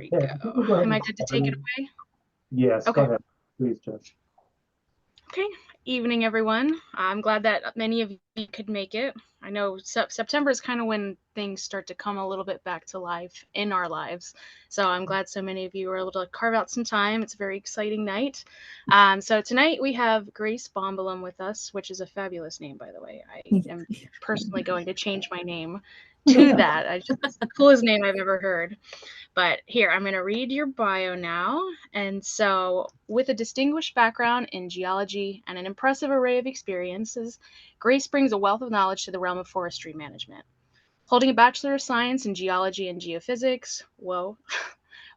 we Yeah, go. you can go ahead Am I and good to start. take it away? Yes, go Okay. ahead, please, Judge. Okay. Evening, everyone. I'm glad that many of you could make it. I know September is kind of when things start to come a little bit back to life in our lives. So I'm glad so many of you were able to carve out some time. It's a very exciting night. So tonight we have Grace Bombulum with us, which is a fabulous name, by the way. I am personally going to change my name to that. It's the coolest name I've ever heard. But here, I'm going to read your bio now. And so, with a distinguished background in geology and an impressive array of experiences, Grace brings a wealth of knowledge to the realm of forestry management. Holding a Bachelor of Science in Geology and Geophysics, whoa,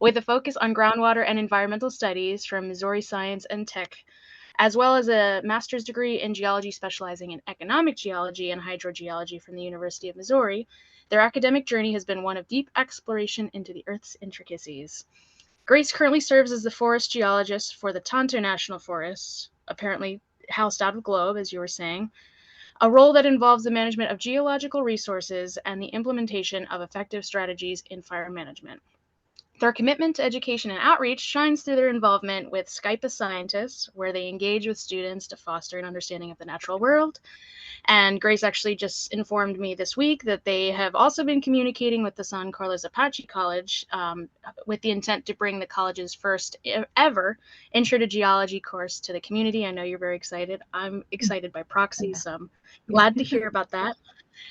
with a focus on groundwater and environmental studies from Missouri Science and Tech, as well as a master's degree in geology specializing in economic geology and hydrogeology from the University of Missouri, their academic journey has been one of deep exploration into the Earth's intricacies. Grace currently serves as the forest geologist for the Tonto National Forest, apparently housed out of Globe, as you were saying, a role that involves the management of geological resources and the implementation of effective strategies in fire management. Their commitment to education and outreach shines through their involvement with Skype as Scientists, where they engage with students to foster an understanding of the natural world. And Grace actually just informed me this week that they have also been communicating with the San Carlos Apache College with the intent to bring the college's first ever Intro to Geology course to the community. I know you're very excited. I'm excited by proxy, so I'm glad to hear about that.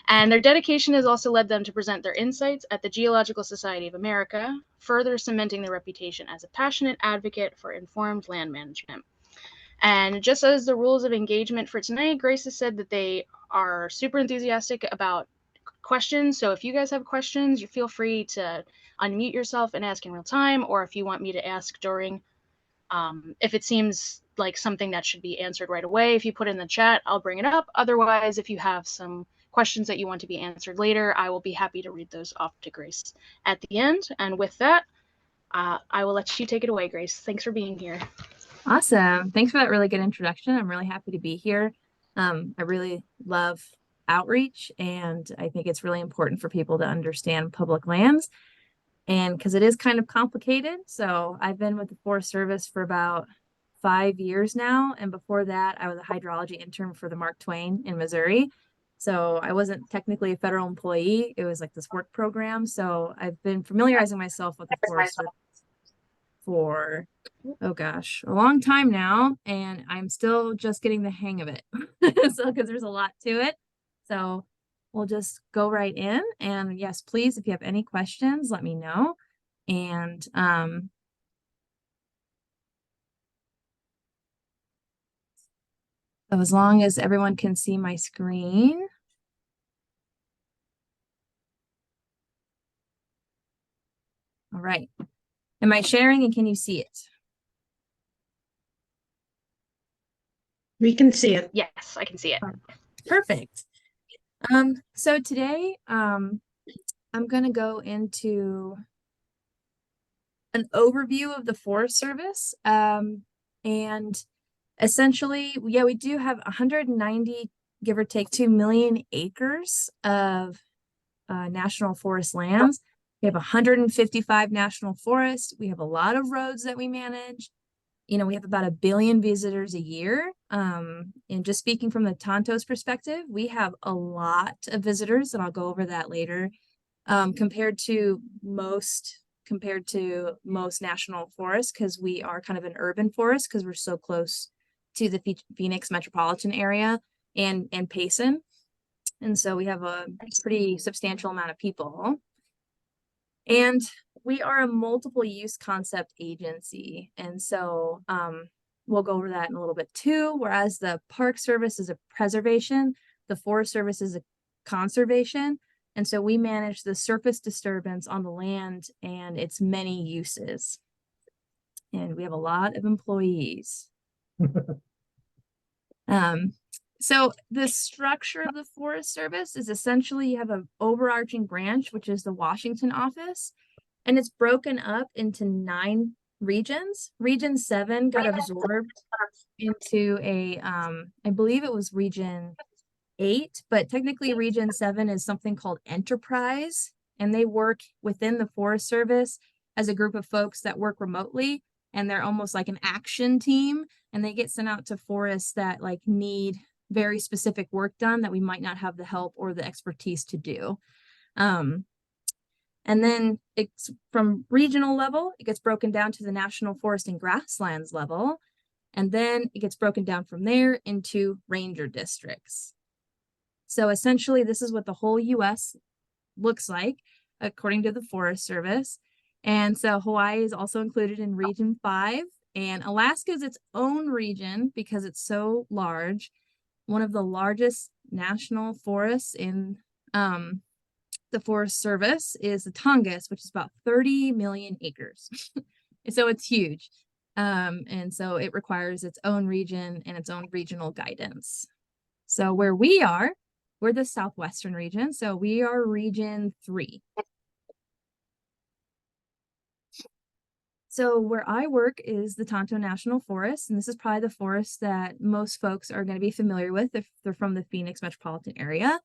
And their dedication has also led them to present their insights at the Geological Society of America, further cementing their reputation as a passionate advocate for informed land management. And just as the rules of engagement for tonight, Grace has said that they are super enthusiastic about questions. So if you guys have questions, you feel free to unmute yourself and ask in real time, or if you want me to ask during, if it seems like something that should be answered right away, if you put it in the chat, I'll bring it up. Otherwise, if you have some questions that you want to be answered later, I will be happy to read those off to Grace at the end. And with that, I will let you take it away, Grace. Thanks for being here. Awesome. Thanks for that really good introduction. I'm really happy to be here. I really love outreach, and I think it's really important for people to understand public lands, and because it is kind of complicated. So I've been with the Forest Service for about 5 years now, and before that I was a hydrology intern for the Mark Twain in Missouri. So I wasn't technically a federal employee. It was like this work program. So I've been familiarizing myself with the Forest Service for, oh gosh, a long time now, and I'm still just getting the hang of it. So, because there's a lot to it. So we'll just go right in. And yes, please, if you have any questions, let me know. And so as long as everyone can see my screen. All right. Am I sharing and can you see it? We can see it. Yes, I can see it. Perfect. So today, I'm going to go into an overview of the Forest Service. And essentially, yeah, we do have 190, give or take 2 million acres of national forest lands. We have 155 national forests. We have a lot of roads that we manage. You know, we have about 1 billion visitors a year. And just speaking from the Tonto's perspective, we have a lot of visitors, and I'll go over that later, compared to most national forests, because we are kind of an urban forest because we're so close to the Phoenix metropolitan area and Payson. And so we have a pretty substantial amount of people. And we are a multiple use concept agency. And so we'll go over that in a little bit too. Whereas the Park Service is a preservation, the Forest Service is a conservation. And so we manage the surface disturbance on the land and its many uses. And we have a lot of employees. So the structure of the Forest Service is essentially you have an overarching branch, which is the Washington office, and it's broken up into 9 regions. Region 7 got absorbed into a, I believe it was Region 8, but technically Region 7 is something called Enterprise, and they work within the Forest Service as a group of folks that work remotely, and they're almost like an action team, and they get sent out to forests that like need very specific work done that we might not have the help or the expertise to do. And then it's from regional level, it gets broken down to the national forest and grasslands level. And then it gets broken down from there into ranger districts. So essentially, this is what the whole US looks like, according to the Forest Service. And so Hawaii is also included in Region 5, and Alaska is its own region because it's so large. One of the largest national forests in the Forest Service is the Tongass, which is about 30 million acres. So it's huge. And so it requires its own region and its own regional guidance. So where we are, we're the southwestern region. So we are Region 3. So where I work is the Tonto National Forest, and this is probably the forest that most folks are going to be familiar with if they're from the Phoenix metropolitan area.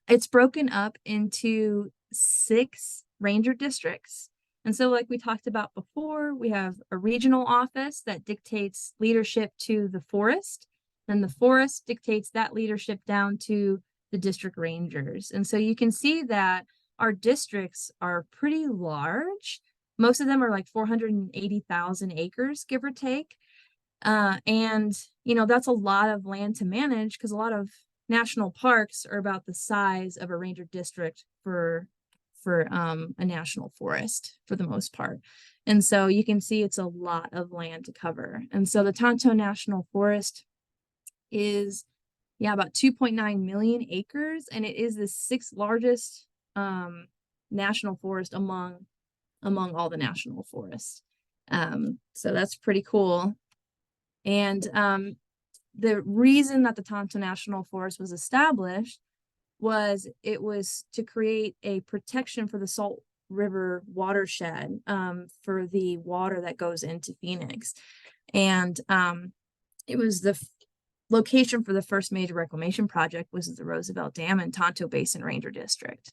It's broken up into 6 ranger districts. And so like we talked about before, we have a regional office that dictates leadership to the forest. Then the forest dictates that leadership down to the district rangers. And so you can see that our districts are pretty large. Most of them are like 480,000 acres, give or take. And, you know, that's a lot of land to manage because a lot of national parks are about the size of a ranger district for a national forest for the most part. And so you can see it's a lot of land to cover. And so the Tonto National Forest is, about 2.9 million acres, and it is the 6th largest national forest among all the national forests. So that's pretty cool. And the reason that the Tonto National Forest was established was it was to create a protection for the Salt River watershed for the water that goes into Phoenix. And it was the location for the first major reclamation project was the Roosevelt Dam and Tonto Basin Ranger District.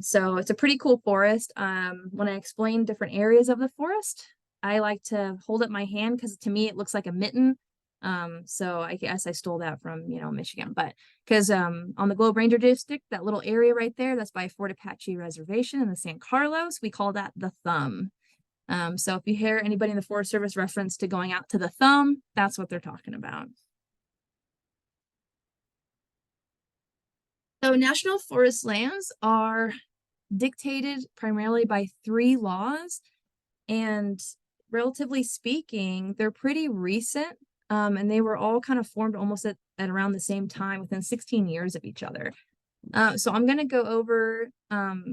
So it's a pretty cool forest. When I explain different areas of the forest, I like to hold up my hand because to me it looks like a mitten. So I guess I stole that from, Michigan, but because on the Globe Ranger District, that little area right there, that's by Fort Apache Reservation in the San Carlos, we call that the thumb. So if you hear anybody in the Forest Service reference to going out to the thumb, that's what they're talking about. So national forest lands are dictated primarily by 3 laws, and relatively speaking, they're pretty recent. And they were all kind of formed almost at around the same time within 16 years of each other. So I'm going to go over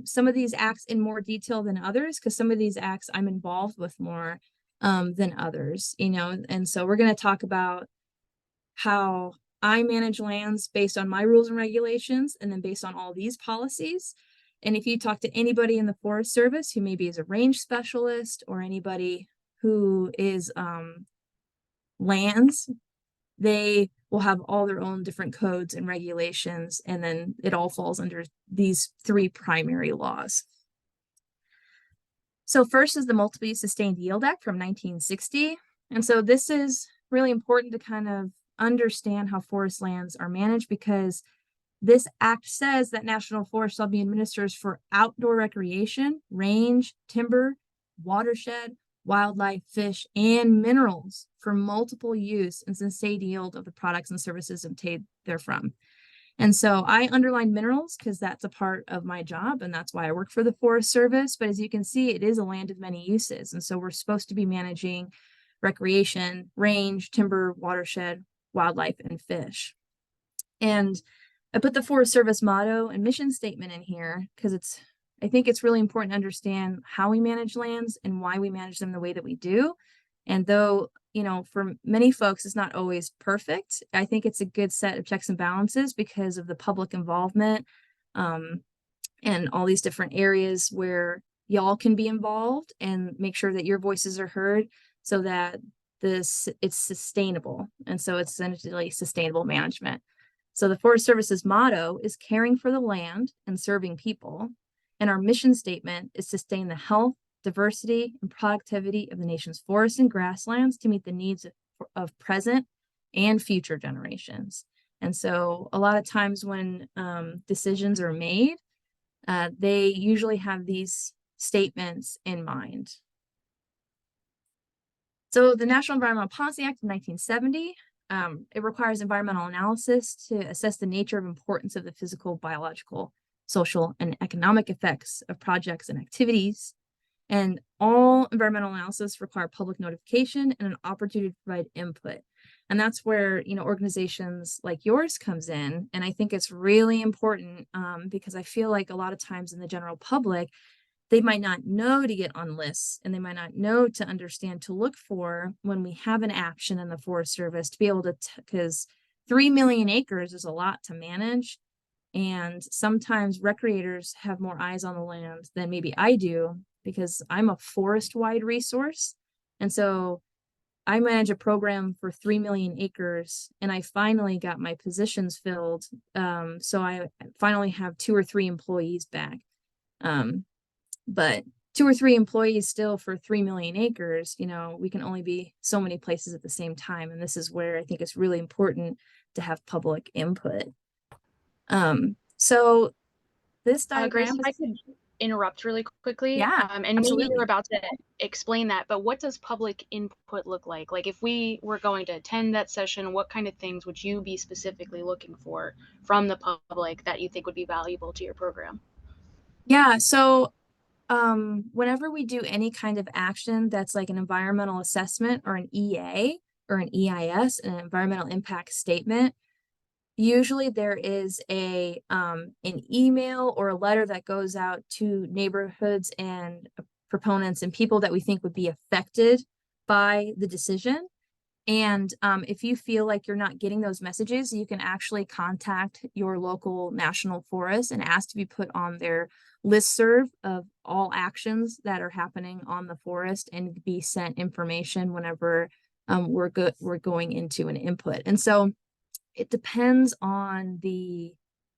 some of these acts in more detail than others, because some of these acts I'm involved with more than others, and so we're going to talk about how I manage lands based on my rules and regulations, and then based on all these policies. And if you talk to anybody in the Forest Service who maybe is a range specialist or anybody who is lands, they will have all their own different codes and regulations, and then it all falls under these 3 primary laws. So first is the Multiple Use Sustained Yield Act from 1960. And so this is really important to kind of understand how forest lands are managed, because this act says that national forests shall be administered for outdoor recreation, range, timber, watershed, wildlife, fish, and minerals for multiple use and sustained yield of the products and services obtained therefrom. And so I underline minerals because that's a part of my job, and that's why I work for the Forest Service. But as you can see, it is a land of many uses. And so we're supposed to be managing recreation, range, timber, watershed, wildlife, and fish. And I put the Forest Service motto and mission statement in here because I think it's really important to understand how we manage lands and why we manage them the way that we do. And though, for many folks, it's not always perfect, I think it's a good set of checks and balances because of the public involvement and all these different areas where y'all can be involved and make sure that your voices are heard so that it's sustainable. And so it's essentially sustainable management. So the Forest Service's motto is caring for the land and serving people. And our mission statement is sustain the health, diversity, and productivity of the nation's forests and grasslands to meet the needs of present and future generations. And so a lot of times when decisions are made, they usually have these statements in mind. So the National Environmental Policy Act of 1970, it requires environmental analysis to assess the nature of importance of the physical, biological, social, and economic effects of projects and activities. And all environmental analysis require public notification and an opportunity to provide input. And that's where, you know, organizations like yours comes in. And I think it's really important because I feel like a lot of times in the general public, they might not know to get on lists, and they might not know to understand to look for when we have an action in the Forest Service to be able to, because 3 million acres is a lot to manage. And sometimes recreators have more eyes on the land than maybe I do, because I'm a forest-wide resource. And so I manage a program for 3 million acres, and I finally got my positions filled. So I finally have 2 or 3 employees back. But 2 or 3 employees still for 3 million acres, you know, we can only be so many places at the same time. And this is where I think it's really important to have public input. So this Grace, diagram if I could interrupt really quickly. Yeah, and absolutely. maybe you're about to explain that, but what does public input look like? Like if we were going to attend that session, what kind of things would you be specifically looking for from the public that you think would be valuable to your program? Yeah, so whenever we do any kind of action that's like an environmental assessment or an EA or an EIS, an environmental impact statement, usually there is an email or a letter that goes out to neighborhoods and proponents and people that we think would be affected by the decision. And if you feel like you're not getting those messages, you can actually contact your local national forest and ask to be put on their listserv of all actions that are happening on the forest and be sent information whenever we're going into an input. And so it depends on the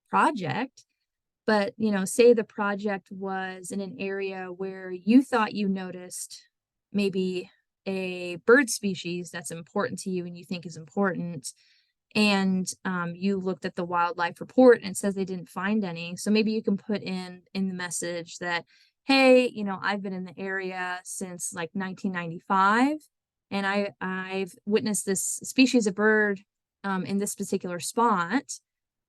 project, but you know, say the project was in an area where you thought you noticed maybe a bird species that's important to you and you think is important, and you looked at the wildlife report and it says they didn't find any. So maybe you can put in the message that, hey, you know, I've been in the area since like 1995, and I've witnessed this species of bird in this particular spot,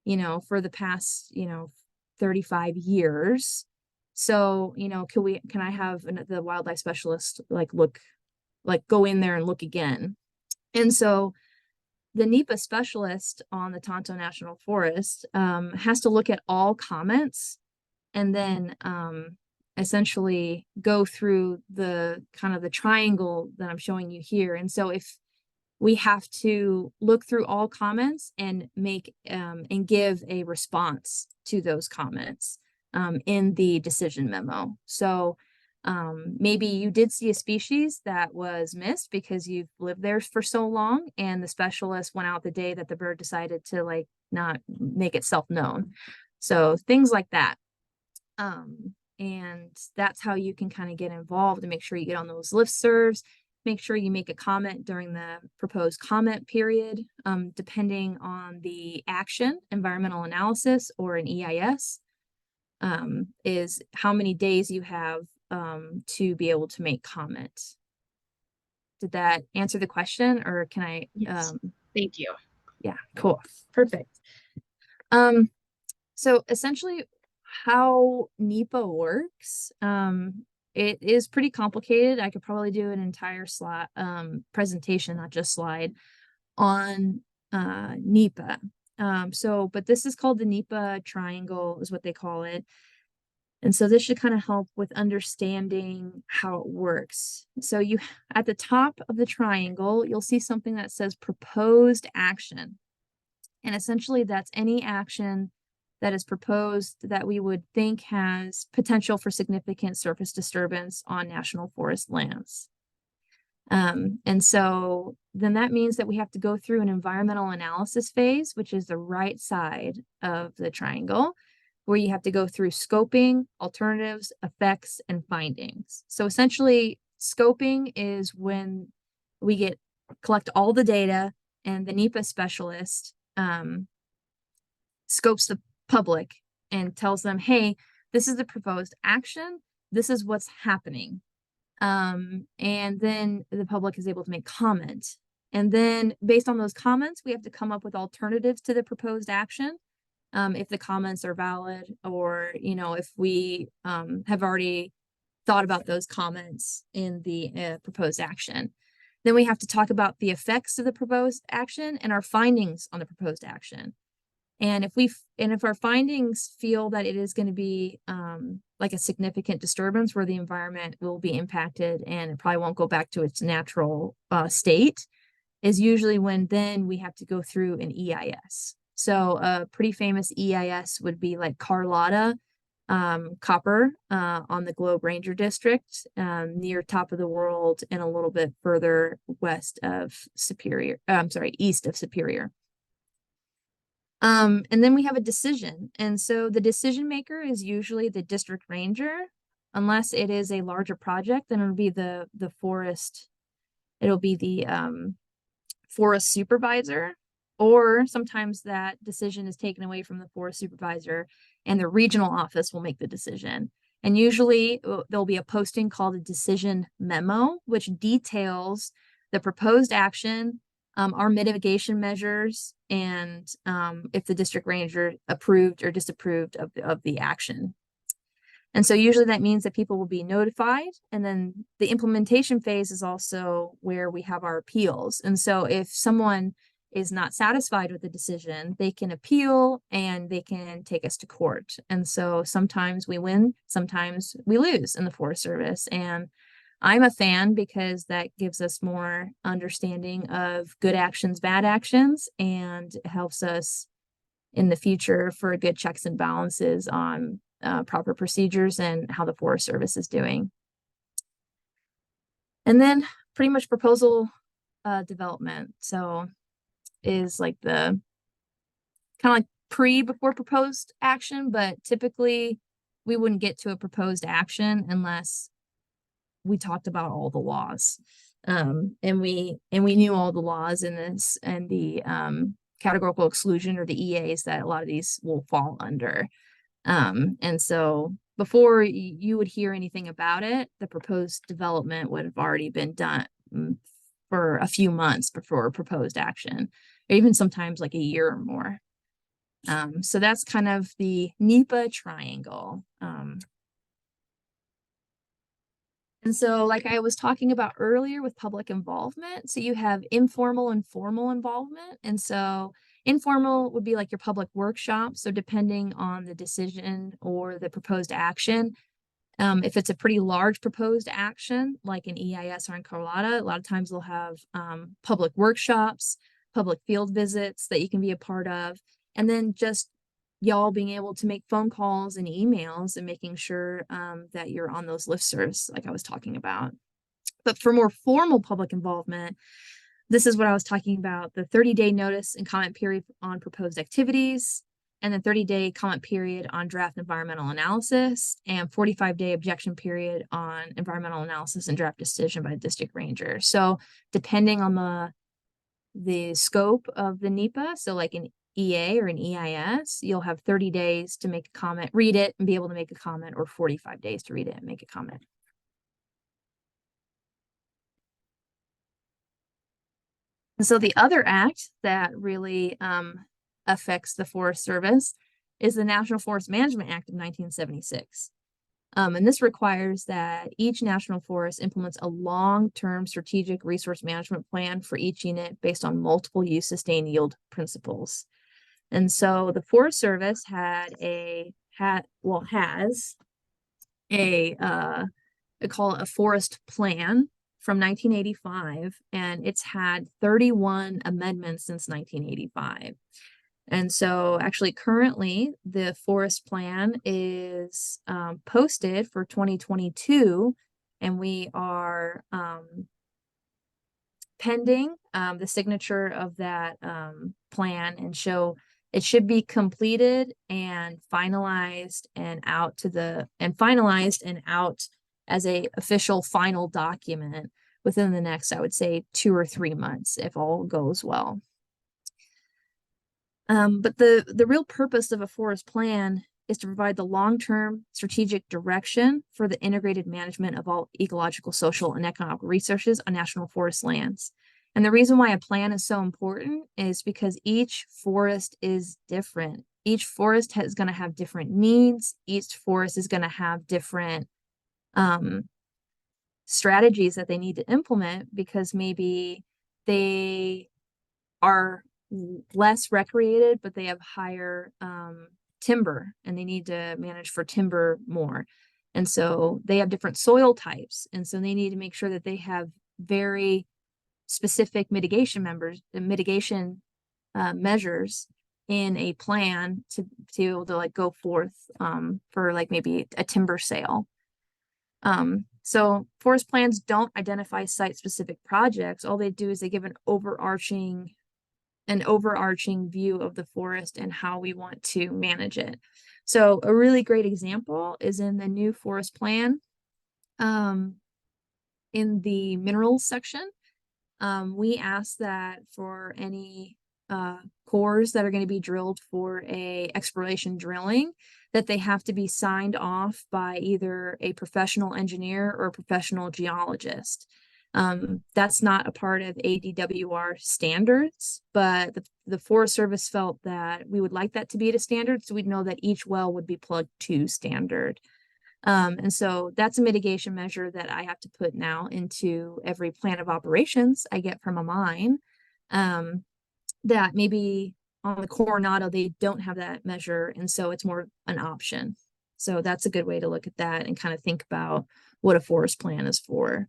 you know, for the past, you know, 35 years. So, you know, can I have the wildlife specialist go in there and look again? And so the NEPA specialist on the Tonto National Forest has to look at all comments and then essentially go through the kind of the triangle that I'm showing you here. And so if we have to look through all comments and make and give a response to those comments in the decision memo. So maybe you did see a species that was missed because you've lived there for so long, and the specialist went out the day that the bird decided to like not make itself known. So things like that. And that's how you can kind of get involved and make sure you get on those listservs. Make sure you make a comment during the proposed comment period, depending on the action, environmental analysis or an EIS, is how many days you have to be able to make comments. Did that answer the question, or can I? Yes. Thank you. Yeah, cool. Perfect. So essentially how NEPA works, it is pretty complicated. I could probably do an entire slide presentation, not just slide, on NEPA. But this is called the NEPA triangle, is what they call it. And so this should kind of help with understanding how it works. So you, at the top of the triangle, you'll see something that says proposed action. And essentially that's any action that is proposed that we would think has potential for significant surface disturbance on national forest lands. And so then that means that we have to go through an environmental analysis phase, which is the right side of the triangle. where you have to go through scoping, alternatives, effects, and findings. So essentially, scoping is when we collect all the data, and the NEPA specialist scopes the public and tells them, hey, this is the proposed action, this is what's happening. And then the public is able to make comment. And then based on those comments, we have to come up with alternatives to the proposed action. If the comments are valid, or, if we have already thought about those comments in the proposed action. Then we have to talk about the effects of the proposed action and our findings on the proposed action. And if our findings feel that it is going to be like a significant disturbance where the environment will be impacted and it probably won't go back to its natural state, is usually when then we have to go through an EIS. So a pretty famous EIS would be like Carlotta Copper on the Globe Ranger District, near Top of the World and a little bit further east of Superior. And then we have a decision. And so the decision maker is usually the district ranger, unless it is a larger project, then it'll be the forest supervisor, or sometimes that decision is taken away from the forest supervisor and the regional office will make the decision. And usually there'll be a posting called a decision memo, which details the proposed action, our mitigation measures, and if the district ranger approved or disapproved of the action. And so usually that means that people will be notified. And then the implementation phase is also where we have our appeals. And so if someone is not satisfied with the decision, they can appeal and they can take us to court. And so sometimes we win, sometimes we lose in the Forest Service. And I'm a fan because that gives us more understanding of good actions, bad actions, and helps us in the future for good checks and balances on proper procedures and how the Forest Service is doing. And then pretty much proposal development. So is like the kind of like before proposed action, but typically we wouldn't get to a proposed action unless we talked about all the laws. And we knew all the laws in this and the categorical exclusion, or the EAs, that a lot of these will fall under. And so before you would hear anything about it, the proposed development would have already been done for a few months before proposed action, or even sometimes like a year or more. So that's kind of the NEPA triangle. And so like I was talking about earlier with public involvement, so you have informal and formal involvement. And so informal would be like your public workshop. So depending on the decision or the proposed action, if it's a pretty large proposed action, like an EIS or in Carlotta, a lot of times they'll have public workshops, public field visits that you can be a part of, and then just y'all being able to make phone calls and emails and making sure that you're on those listservs like I was talking about. But for more formal public involvement, this is what I was talking about: the 30-day notice and comment period on proposed activities, and the 30-day comment period on draft environmental analysis, and 45-day objection period on environmental analysis and draft decision by the district ranger. So depending on the scope of the NEPA, so like an EA or an EIS, you'll have 30 days to make a comment, read it and be able to make a comment, or 45 days to read it and make a comment. And so the other act that really affects the Forest Service is the National Forest Management Act of 1976. And this requires that each national forest implements a long-term strategic resource management plan for each unit based on multiple use, sustain, yield principles. And so the Forest Service has a they call it a forest plan from 1985, and it's had 31 amendments since 1985. And so actually currently the forest plan is posted for 2022, and we are pending the signature of that plan, and show It should be completed and finalized and out as a official final document within the next, I would say, 2 or 3 months, if all goes well. But the real purpose of a forest plan is to provide the long-term strategic direction for the integrated management of all ecological, social, and economic resources on national forest lands. And the reason why a plan is so important is because each forest is different. Each forest is going to have different needs. Each forest is going to have different strategies that they need to implement, because maybe they are less recreated, but they have higher timber, and they need to manage for timber more. And so they have different soil types. And so they need to make sure that they have very specific mitigation measures in a plan to be able to like go forth for like maybe a timber sale. So forest plans don't identify site-specific projects. All they do is they give an overarching view of the forest and how we want to manage it. So a really great example is in the new forest plan. In the minerals section, we asked that for any cores that are going to be drilled for a exploration drilling, that they have to be signed off by either a professional engineer or a professional geologist. That's not a part of ADWR standards, but the Forest Service felt that we would like that to be at a standard, so we'd know that each well would be plugged to standard. And so that's a mitigation measure that I have to put now into every plan of operations I get from a mine, that maybe on the Coronado, they don't have that measure. And so it's more an option. So that's a good way to look at that and kind of think about what a forest plan is for.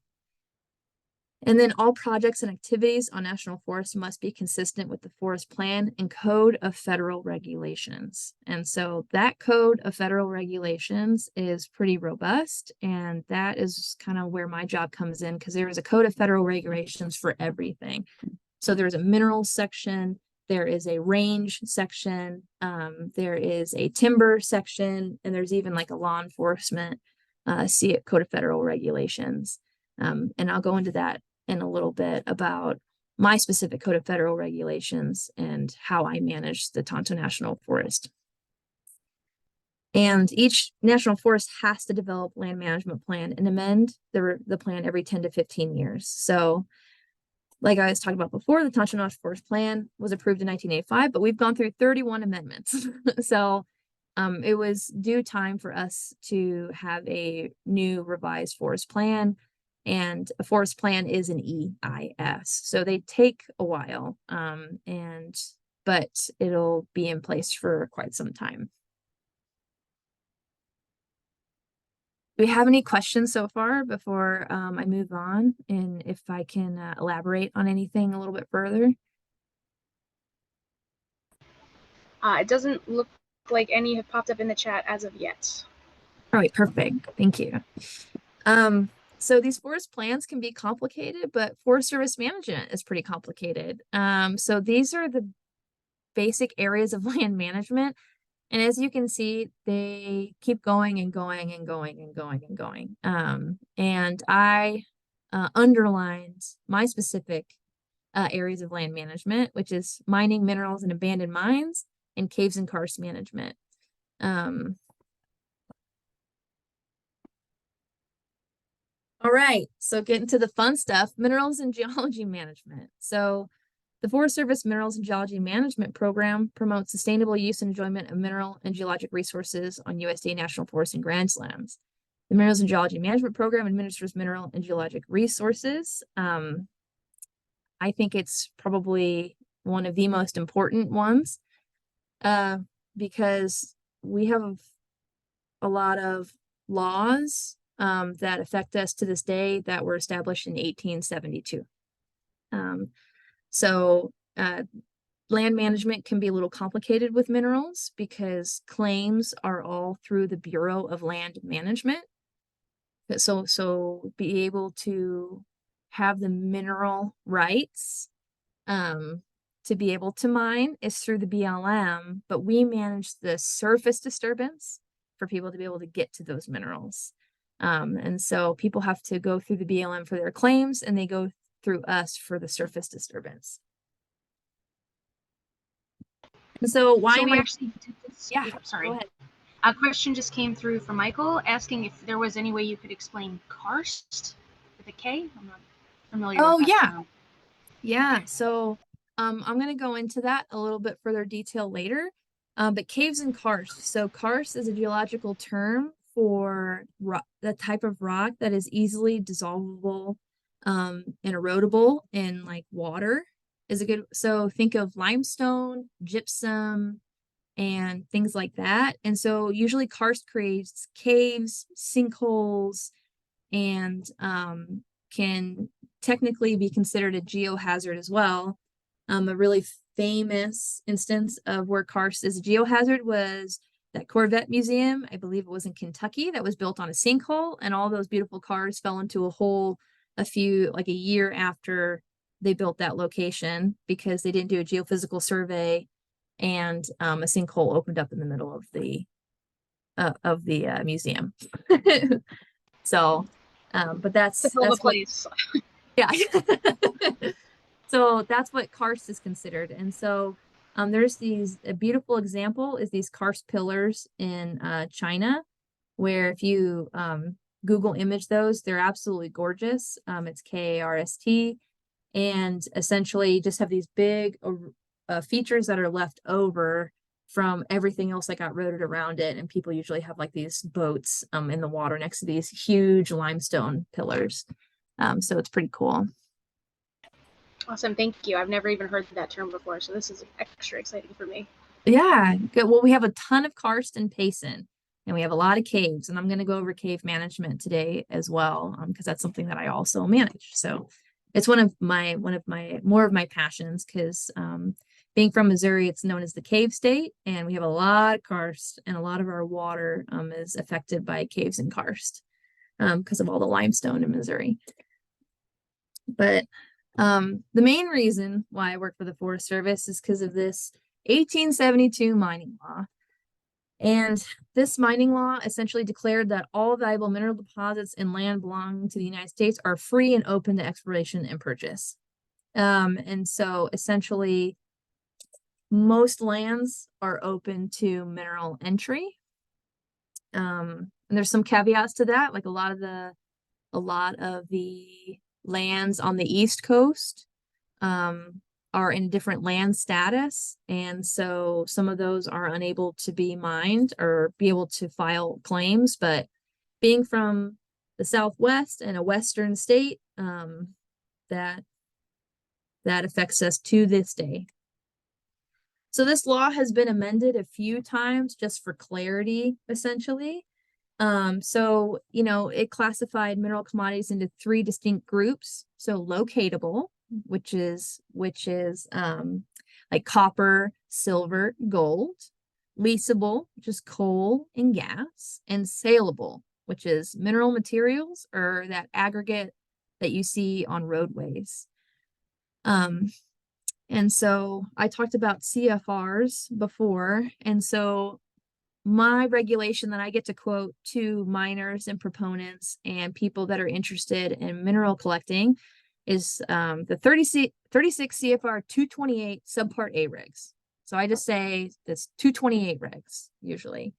And then all projects and activities on national forests must be consistent with the forest plan and code of federal regulations. And so that code of federal regulations is pretty robust. And that is kind of where my job comes in, because there is a code of federal regulations for everything. So there's a minerals section, there is a range section, there is a timber section, and there's even like a law enforcement code of federal regulations. And I'll go into that in a little bit about my specific code of federal regulations and how I manage the Tonto National Forest. And each national forest has to develop land management plan and amend the plan every 10 to 15 years. So like I was talking about before, the Tonto National Forest Plan was approved in 1985, but we've gone through 31 amendments. So it was due time for us to have a new revised forest plan. And a forest plan is an EIS. So they take a while, but it'll be in place for quite some time. Do we have any questions so far before I move on? And if I can elaborate on anything a little bit further? It doesn't look like any have popped up in the chat as of yet. All right, perfect. Thank you. So these forest plans can be complicated, but Forest Service management is pretty complicated. So these are the basic areas of land management. And as you can see, they keep going and going and going and going and going. And I underlined my specific areas of land management, which is mining, minerals, and abandoned mines, and caves and karst management. All right, so getting to the fun stuff, minerals and geology management. So the Forest Service Minerals and Geology Management Program promotes sustainable use and enjoyment of mineral and geologic resources on USDA national forests and grasslands. The Minerals and Geology Management Program administers mineral and geologic resources. I think it's probably one of the most important ones because we have a lot of laws that affect us to this day that were established in 1872. So land management can be a little complicated with minerals because claims are all through the Bureau of Land Management. So be able to have the mineral rights to be able to mine is through the BLM, but we manage the surface disturbance for people to be able to get to those minerals. And so people have to go through the BLM for their claims, and they go through us for the surface disturbance. And so why So am we I? actually did this. Yeah, Sorry. go ahead. A question just came through from Michael asking if there was any way you could explain karst with a K. I'm not familiar Oh, with that yeah. term. Yeah, so I'm going to go into that a little bit further detail later. But caves and karst. So karst is a geological term for the type of rock that is easily dissolvable and erodible in like water is a good. So think of limestone, gypsum, and things like that. And so usually karst creates caves, sinkholes, and can technically be considered a geohazard as well. A really famous instance of where karst is a geohazard was that Corvette Museum. I believe it was in Kentucky, that was built on a sinkhole, and all those beautiful cars fell into a hole like a year after they built that location because they didn't do a geophysical survey, and a sinkhole opened up in the middle of the museum. So but that's It's a hell of a what, place. yeah. So that's what karst is considered. And so there's a beautiful example is these karst pillars in China, where if you Google image those, they're absolutely gorgeous. It's KARST, and essentially just have these big features that are left over from everything else that got eroded around it. And people usually have like these boats in the water next to these huge limestone pillars. So it's pretty cool. Awesome, thank you. I've never even heard that term before, so this is extra exciting for me. Yeah, good. Well, we have a ton of karst and payson, and we have a lot of caves, and I'm going to go over cave management today as well, because that's something that I also manage. So it's one of my more of my passions, because being from Missouri, it's known as the cave state, and we have a lot of karst, and a lot of our water is affected by caves and karst because of all the limestone in Missouri. But the main reason why I work for the Forest Service is because of this 1872 mining law. And this mining law essentially declared that all valuable mineral deposits in land belonging to the United States are free and open to exploration and purchase. And so essentially most lands are open to mineral entry. And there's some caveats to that, like a lot of the lands on the East Coast are in different land status, and so some of those are unable to be mined or be able to file claims. But being from the Southwest and a Western state, that affects us to this day. So this law has been amended a few times just for clarity, essentially. So, it classified mineral commodities into 3 distinct groups. So locatable, which is like copper, silver, gold; leasable, which is coal and gas; and saleable, which is mineral materials or that aggregate that you see on roadways. And so I talked about CFRs before, and so my regulation that I get to quote to miners and proponents and people that are interested in mineral collecting is the 36 CFR 228 subpart A regs. So I just say that's 228 regs usually.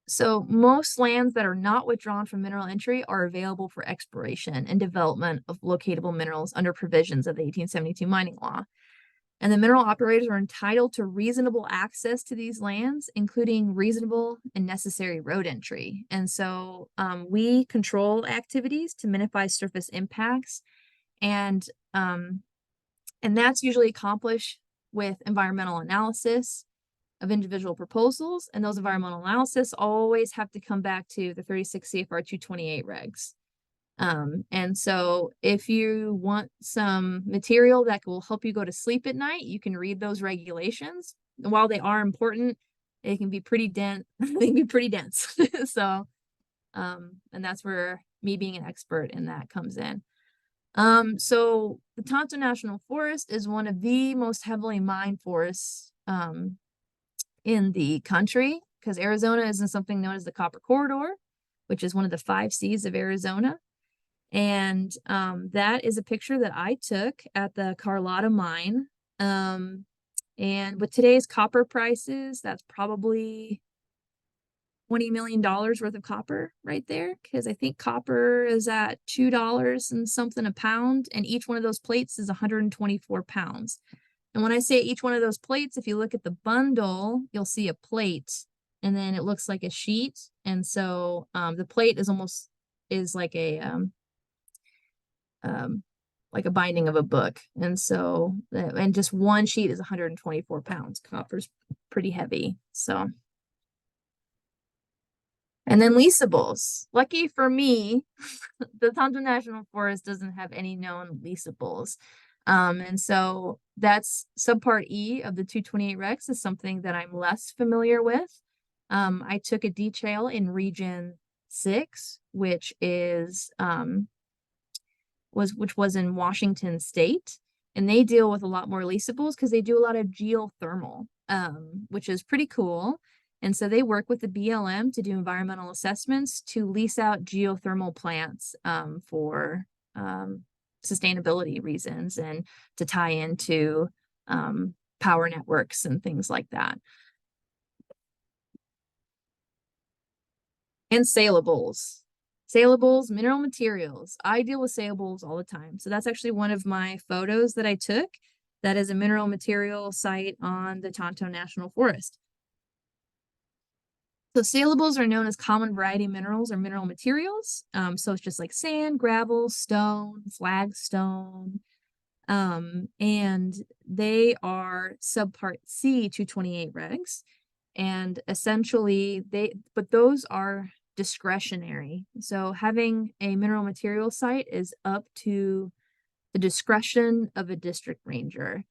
So most lands that are not withdrawn from mineral entry are available for exploration and development of locatable minerals under provisions of the 1872 mining law. And the mineral operators are entitled to reasonable access to these lands, including reasonable and necessary road entry. And so we control activities to minimize surface impacts. And that's usually accomplished with environmental analysis of individual proposals. And those environmental analysis always have to come back to the 36 CFR 228 regs. And so if you want some material that will help you go to sleep at night, you can read those regulations. And while they are important, they can be pretty dense. They can be pretty dense. So, and that's where me being an expert in that comes in. So the Tonto National Forest is one of the most heavily mined forests in the country, because Arizona is in something known as the Copper Corridor, which is one of the 5 Cs of Arizona. And that is a picture that I took at the Carlotta mine. And with today's copper prices, that's probably $20 million worth of copper right there, because I think copper is at $2 and something a pound, and each one of those plates is 124 pounds. And when I say each one of those plates, if you look at the bundle, you'll see a plate, and then it looks like a sheet. And so the plate is like a binding of a book. And so, and just one sheet is 124 pounds. Copper's pretty heavy. So, and then leasables. Lucky for me, the Tonto National Forest doesn't have any known leasables. And so that's subpart E of the 228 Rex is something that I'm less familiar with. I took a detail in region 6, which was in Washington State, and they deal with a lot more leasables because they do a lot of geothermal, which is pretty cool. And so they work with the BLM to do environmental assessments to lease out geothermal plants for sustainability reasons and to tie into power networks and things like that. And saleables. Saleables, mineral materials. I deal with saleables all the time. So that's actually one of my photos that I took. That is a mineral material site on the Tonto National Forest. So saleables are known as common variety minerals or mineral materials. So it's just like sand, gravel, stone, flagstone. And they are subpart C 228 regs. And essentially but those are discretionary. So having a mineral material site is up to the discretion of a district ranger.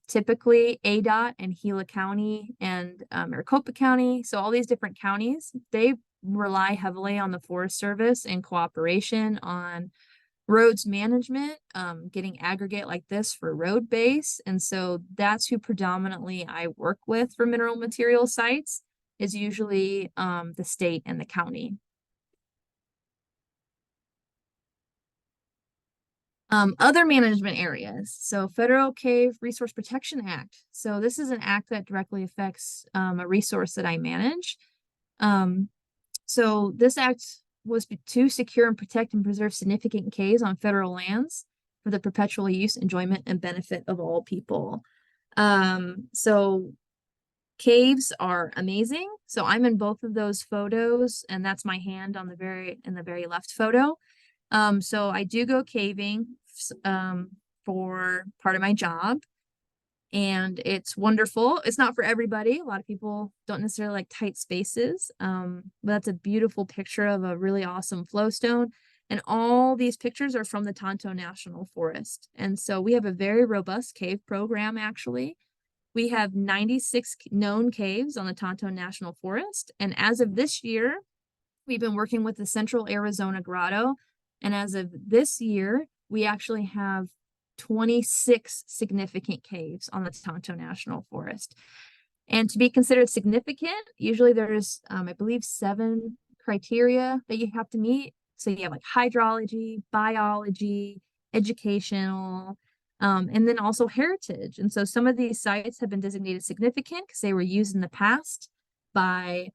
Typically ADOT and Gila County and Maricopa County, so all these different counties, they rely heavily on the Forest Service in cooperation on roads management, getting aggregate like this for road base. And so that's who predominantly I work with for mineral material sites, is usually the state and the county. Other management areas. So Federal Cave Resource Protection Act. So this is an act that directly affects a resource that I manage. So this act was to secure and protect and preserve significant caves on federal lands for the perpetual use, enjoyment, and benefit of all people. So caves are amazing. So I'm in both of those photos, and that's my hand on the very left photo. So I do go caving for part of my job, and it's wonderful. It's not for everybody. A lot of people don't necessarily like tight spaces, but that's a beautiful picture of a really awesome flowstone. And all these pictures are from the Tonto National Forest. And so we have a very robust cave program, actually. We have 96 known caves on the Tonto National Forest. And as of this year, we've been working with the Central Arizona Grotto. And as of this year, we actually have 26 significant caves on the Tonto National Forest. And to be considered significant, usually there's, I believe, 7 criteria that you have to meet. So you have like hydrology, biology, educational, and then also heritage. And so some of these sites have been designated significant because they were used in the past by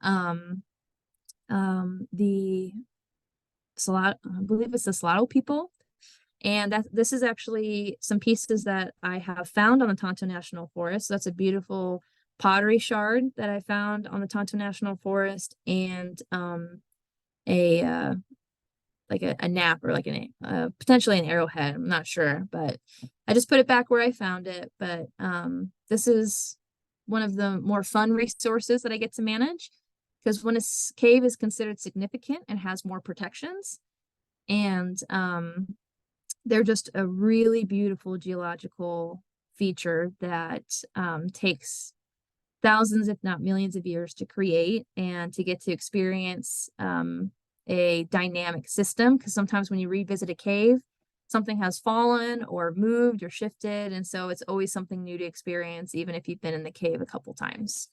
the I believe it's the Slato people. And this is actually some pieces that I have found on the Tonto National Forest. So that's a beautiful pottery shard that I found on the Tonto National Forest, and a nap, or like potentially an arrowhead. I'm not sure, but I just put it back where I found it. But this is one of the more fun resources that I get to manage, because when a cave is considered significant, it has more protections, and they're just a really beautiful geological feature that takes thousands, if not millions of years to create, and to get to experience a dynamic system. Because sometimes when you revisit a cave, something has fallen or moved or shifted. And so it's always something new to experience, even if you've been in the cave a couple times.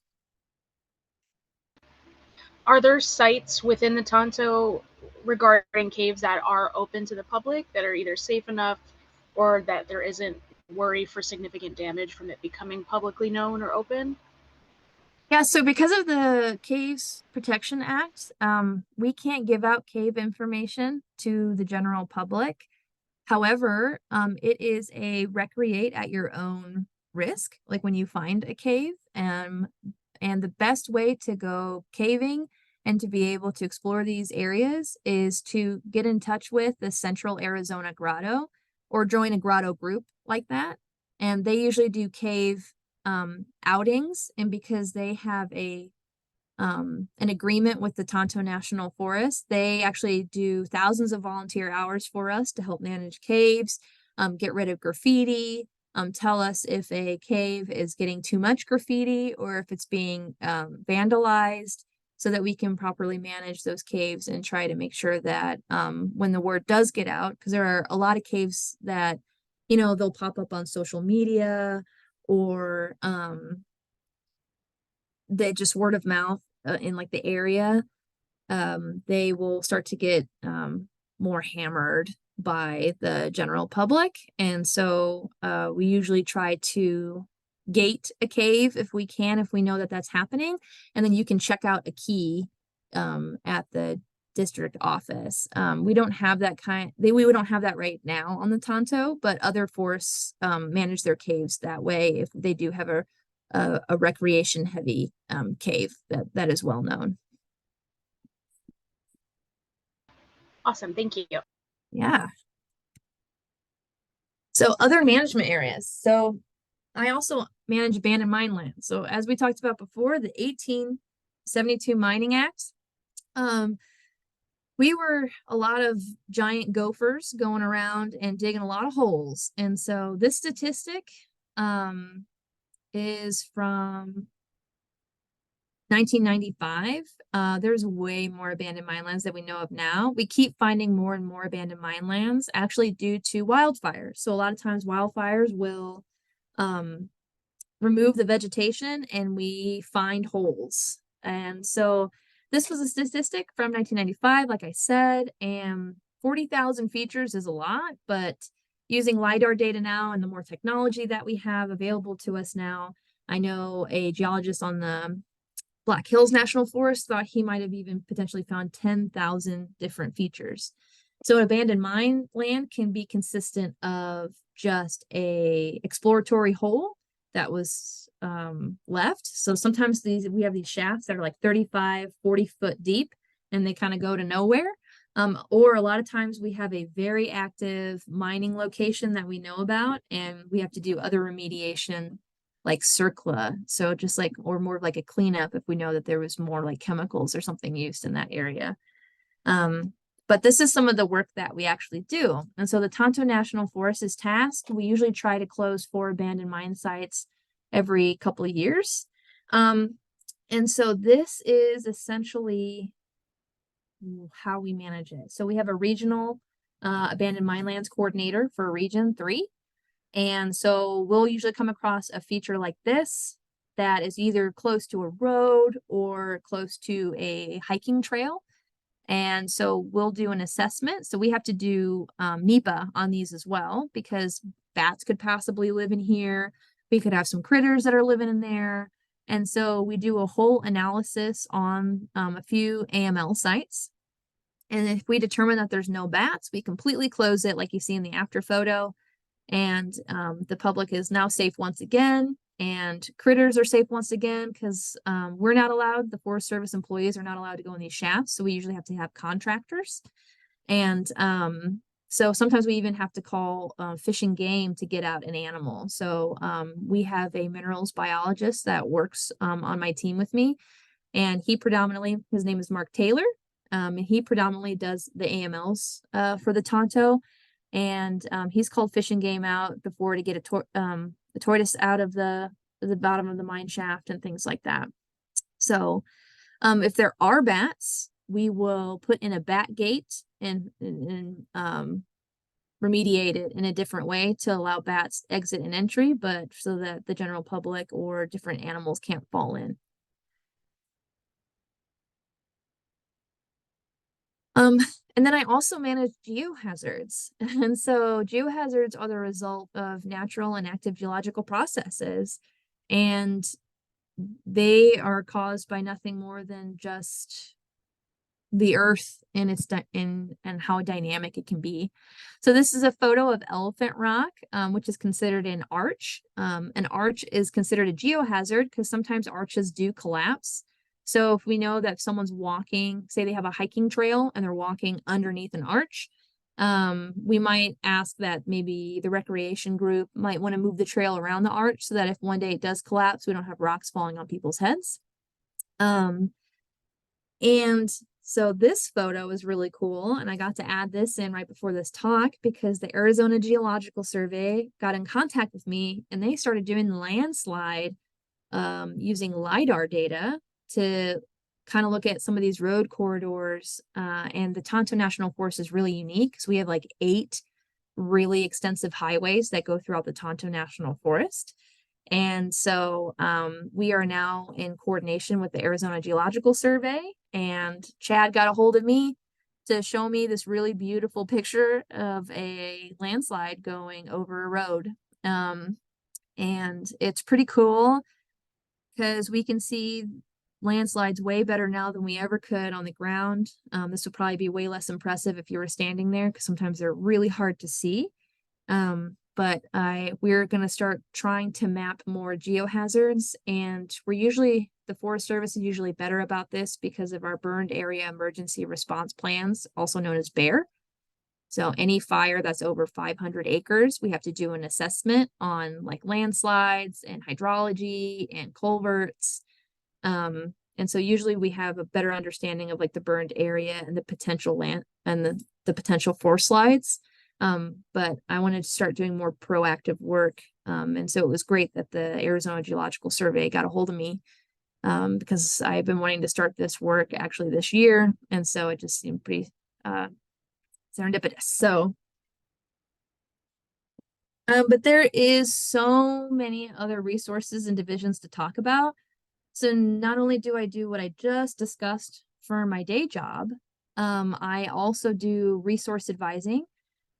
Are there sites within the Tonto regarding caves that are open to the public that are either safe enough or that there isn't worry for significant damage from it becoming publicly known or open? Yeah, so because of the Caves Protection Act, we can't give out cave information to the general public. However, it is a recreate at your own risk, like when you find a cave. And the best way to go caving and to be able to explore these areas is to get in touch with the Central Arizona Grotto or join a grotto group like that. And they usually do cave outings, and because they have an agreement with the Tonto National Forest, they actually do thousands of volunteer hours for us to help manage caves, get rid of graffiti, tell us if a cave is getting too much graffiti or if it's being vandalized, so that we can properly manage those caves and try to make sure that when the word does get out, because there are a lot of caves that, you know, they'll pop up on social media, or they just word of mouth in like the area, they will start to get more hammered by the general public. And so we usually try to gate a cave if we can, if we know that that's happening. And then you can check out a key at the district office. We don't have that we don't have that right now on the Tonto, but other forests manage their caves that way if they do have a recreation heavy cave that is well known. Awesome, thank you. Yeah. So other management areas. So I also manage abandoned mine land. So as we talked about before, the 1872 Mining Act, we were a lot of giant gophers going around and digging a lot of holes. And so this statistic is from 1995. There's way more abandoned mine lands that we know of now. We keep finding more and more abandoned mine lands, actually due to wildfires. So a lot of times wildfires will remove the vegetation and we find holes. And so this was a statistic from 1995, like I said, and 40,000 features is a lot, but using LiDAR data now and the more technology that we have available to us now, I know a geologist on the Black Hills National Forest thought he might have even potentially found 10,000 different features. So an abandoned mine land can be consistent of just a exploratory hole that was left. So sometimes we have these shafts that are like 35, 40 foot deep and they kind of go to nowhere. Or a lot of times we have a very active mining location that we know about and we have to do other remediation like CERCLA. So just like, or more like a cleanup if we know that there was more like chemicals or something used in that area. But this is some of the work that we actually do. And so the Tonto National Forest is tasked. We usually try to close 4 abandoned mine sites every couple of years. And so this is essentially how we manage it. So we have a regional abandoned mine lands coordinator for Region 3. And so we'll usually come across a feature like this that is either close to a road or close to a hiking trail. And so we'll do an assessment. So we have to do NEPA on these as well, because bats could possibly live in here. We could have some critters that are living in there. And so we do a whole analysis on a few AML sites. And if we determine that there's no bats, we completely close it like you see in the after photo. And the public is now safe once again. And critters are safe once again because we're not allowed, the Forest Service employees are not allowed to go in these shafts. So we usually have to have contractors. And so sometimes we even have to call Fish and Game to get out an animal. So we have a minerals biologist that works on my team with me. And he predominantly, his name is Mark Taylor. And he predominantly does the AMLs for the Tonto. And he's called Fish and Game out before to get a tortoise out of the bottom of the mine shaft and things like that. So if there are bats, we will put in a bat gate and remediate it in a different way to allow bats exit and entry, but so that the general public or different animals can't fall in. And then I also manage geohazards. And so geohazards are the result of natural and active geological processes. And they are caused by nothing more than just the earth and its and how dynamic it can be. So this is a photo of Elephant Rock, which is considered an arch. An arch is considered a geohazard because sometimes arches do collapse. So if we know that someone's walking, say they have a hiking trail and they're walking underneath an arch, we might ask that maybe the recreation group might want to move the trail around the arch so that if one day it does collapse, we don't have rocks falling on people's heads. And so this photo is really cool, and I got to add this in right before this talk because the Arizona Geological Survey got in contact with me and they started doing the landslide using LiDAR data to kind of look at some of these road corridors. And the Tonto National Forest is really unique because we have like 8 really extensive highways that go throughout the Tonto National Forest. And so we are now in coordination with the Arizona Geological Survey, and Chad got a hold of me to show me this really beautiful picture of a landslide going over a road. And it's pretty cool because we can see landslides way better now than we ever could on the ground. This would probably be way less impressive if you were standing there because sometimes they're really hard to see. But we're going to start trying to map more geohazards, and the Forest Service is usually better about this because of our burned area emergency response plans, also known as BEAR. So any fire that's over 500 acres, we have to do an assessment on like landslides and hydrology and culverts. And so usually we have a better understanding of like the burned area and the potential land and the potential for slides. But I wanted to start doing more proactive work. And so it was great that the Arizona Geological Survey got a hold of me because I've been wanting to start this work actually this year. And so it just seemed pretty serendipitous. So, but there is so many other resources and divisions to talk about. So not only do I do what I just discussed for my day job, I also do resource advising,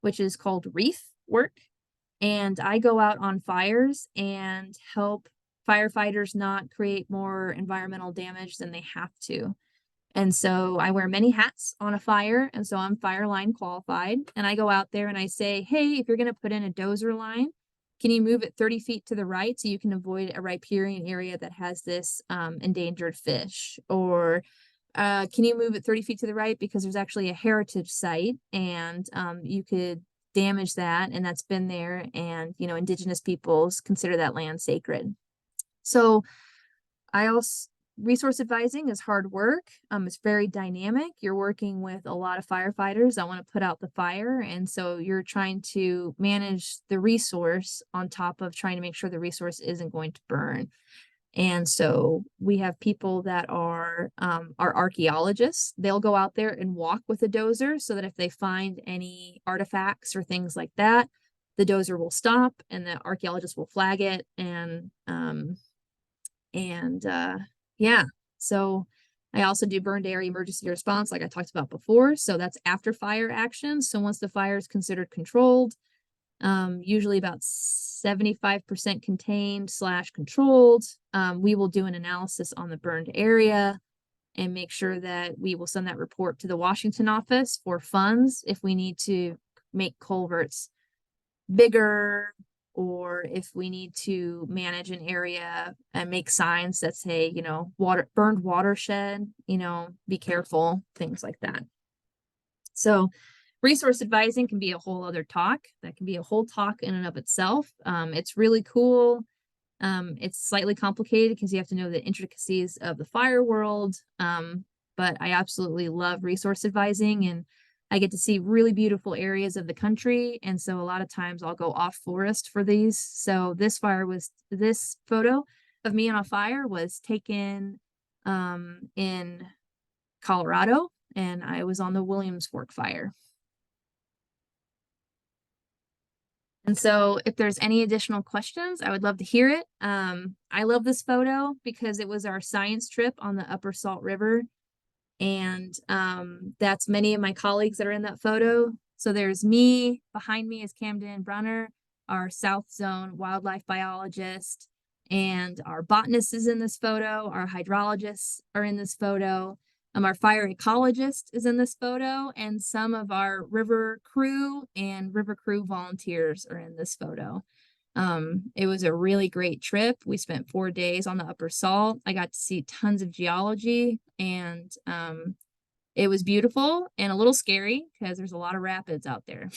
which is called REEF work. And I go out on fires and help firefighters not create more environmental damage than they have to. And so I wear many hats on a fire. And so I'm fire line qualified. And I go out there and I say, hey, if you're going to put in a dozer line, can you move it 30 feet to the right so you can avoid a riparian area that has this endangered fish? Or can you move it 30 feet to the right because there's actually a heritage site and you could damage that, and that's been there, and indigenous peoples consider that land sacred. So resource advising is hard work. It's very dynamic. You're working with a lot of firefighters that want to put out the fire, and so you're trying to manage the resource on top of trying to make sure the resource isn't going to burn. And so we have people that are archaeologists. They'll go out there and walk with a dozer so that if they find any artifacts or things like that, the dozer will stop and the archaeologist will flag it. Yeah, so I also do burned area emergency response, like I talked about before. So that's after fire action. So once the fire is considered controlled, usually about 75% contained / controlled. We will do an analysis on the burned area and make sure that we will send that report to the Washington office for funds if we need to make culverts bigger, or if we need to manage an area and make signs that say, burned watershed, be careful, things like that. So resource advising can be a whole other talk. That can be a whole talk in and of itself. It's really cool. It's slightly complicated because you have to know the intricacies of the fire world. But I absolutely love resource advising, and I get to see really beautiful areas of the country. And so a lot of times I'll go off forest for these. So this photo of me on a fire was taken in Colorado, and I was on the Williams Fork fire. And so if there's any additional questions, I would love to hear it. I love this photo because it was our science trip on the Upper Salt River. And that's many of my colleagues that are in that photo. So there's me, behind me is Camden Brunner, our South Zone wildlife biologist, and our botanist is in this photo, our hydrologists are in this photo, our fire ecologist is in this photo, and some of our river crew and river crew volunteers are in this photo. It was a really great trip. We spent 4 days on the Upper Salt. I got to see tons of geology, and it was beautiful and a little scary because there's a lot of rapids out there.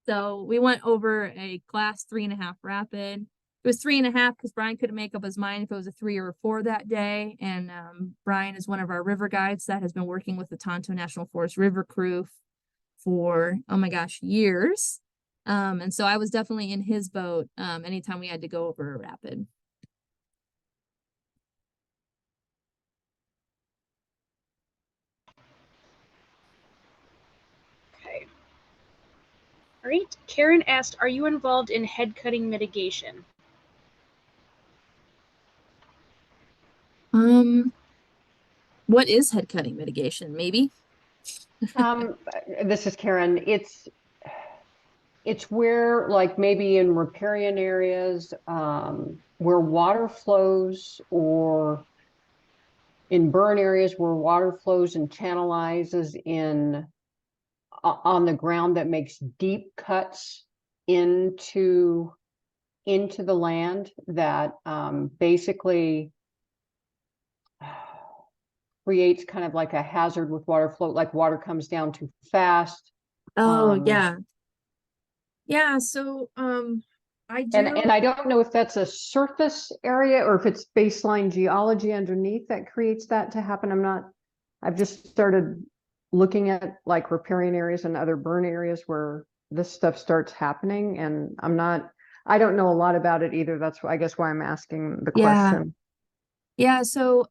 So we went over a class 3.5 rapid. It was 3.5 because Brian couldn't make up his mind if it was a 3 or a 4 that day. And Brian is one of our river guides that has been working with the Tonto National Forest river crew for, oh my gosh, years. And so I was definitely in his boat anytime we had to go over a rapid. Okay. All right. Karen asked, are you involved in head cutting mitigation? What is head cutting mitigation? Maybe? This is Karen. It's where, like, maybe in riparian areas, where water flows, or in burn areas where water flows and channelizes on the ground, that makes deep cuts into the land, that basically creates kind of like a hazard with water flow, like water comes down too fast. Oh, yeah. Yeah, so I do. And I don't know if that's a surface area or if it's baseline geology underneath that creates that to happen. I've just started looking at like riparian areas and other burn areas where this stuff starts happening, and I don't know a lot about it either. That's I guess why I'm asking the question. Yeah, so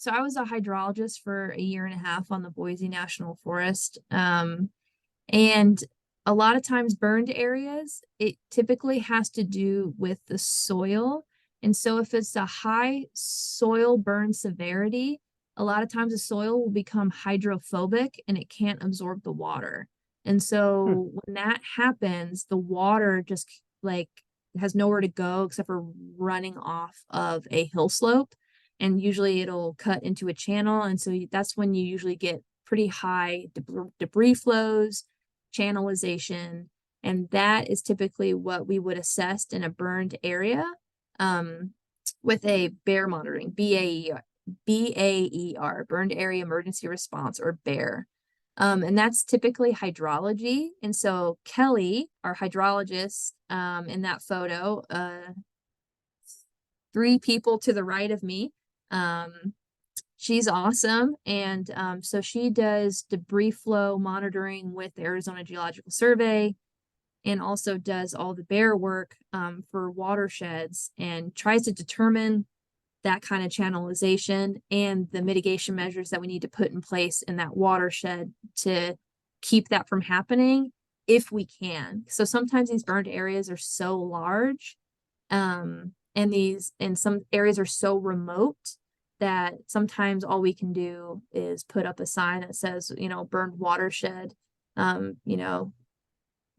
so I was a hydrologist for 1.5 years on the Boise National Forest. And a lot of times burned areas, it typically has to do with the soil. And so if it's a high soil burn severity, a lot of times the soil will become hydrophobic and it can't absorb the water. And so when that happens, the water just like has nowhere to go except for running off of a hill slope. And usually it'll cut into a channel. And so that's when you usually get pretty high debris flows, channelization, and that is typically what we would assess in a burned area with a BAER monitoring, BAER, Burned Area Emergency Response, or BAER. And that's typically hydrology. And so Kelly, our hydrologist in that photo, 3 people to the right of me, she's awesome. And so she does debris flow monitoring with the Arizona Geological Survey, and also does all the BAER work for watersheds and tries to determine that kind of channelization and the mitigation measures that we need to put in place in that watershed to keep that from happening if we can. So sometimes these burned areas are so large and some areas are so remote that sometimes all we can do is put up a sign that says, burned watershed,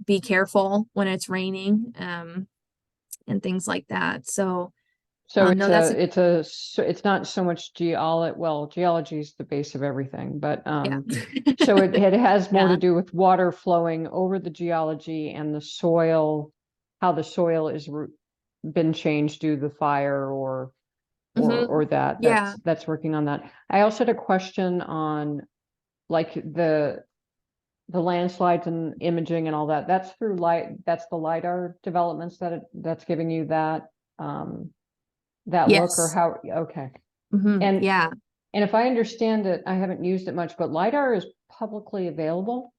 be careful when it's raining, and things like that. So it's not so much geology is the base of everything, but so it has more to do with water flowing over the geology and the soil, how the soil is been changed due to the fire or that's working on that. I also had a question on like the landslides and imaging and all that. That's through that's the LiDAR developments that's giving you that look, or how? Okay. And if I understand it, I haven't used it much, but LiDAR is publicly available.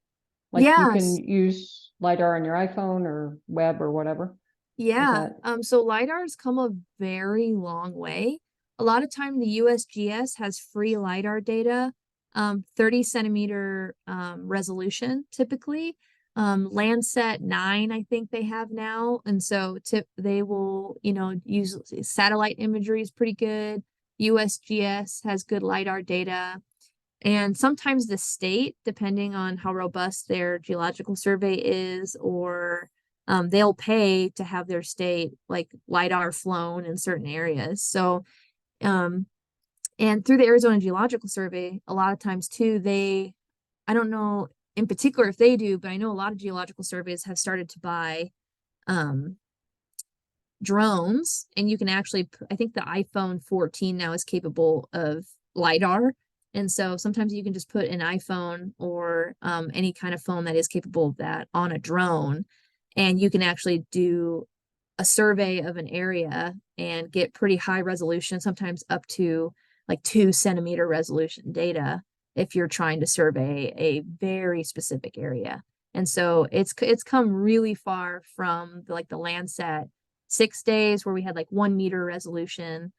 Like you can use LiDAR on your iPhone or web or whatever. So LiDAR has come a very long way. A lot of time the USGS has free LiDAR data, 30 centimeter resolution typically. Landsat 9, I think they have now. And so they will, use satellite imagery is pretty good. USGS has good LiDAR data. And sometimes the state, depending on how robust their geological survey is, or they'll pay to have their state like LiDAR flown in certain areas. So, and through the Arizona Geological Survey, a lot of times too, I don't know in particular if they do, but I know a lot of geological surveys have started to buy drones, and you can actually, I think the iPhone 14 now is capable of LiDAR. And so sometimes you can just put an iPhone or any kind of phone that is capable of that on a drone, and you can actually do a survey of an area and get pretty high resolution, sometimes up to like 2 centimeter resolution data if you're trying to survey a very specific area. And so it's come really far from the Landsat 6 days where we had like 1 meter resolution.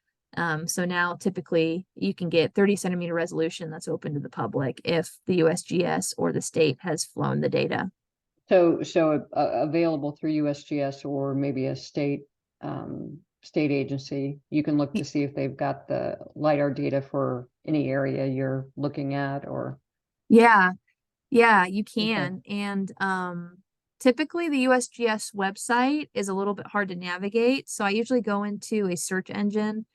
So now typically you can get 30 centimeter resolution that's open to the public if the USGS or the state has flown the data. So available through USGS or maybe a state agency, you can look to see if they've got the LiDAR data for any area you're looking at, or Yeah, you can. And typically the USGS website is a little bit hard to navigate. So I usually go into a search engine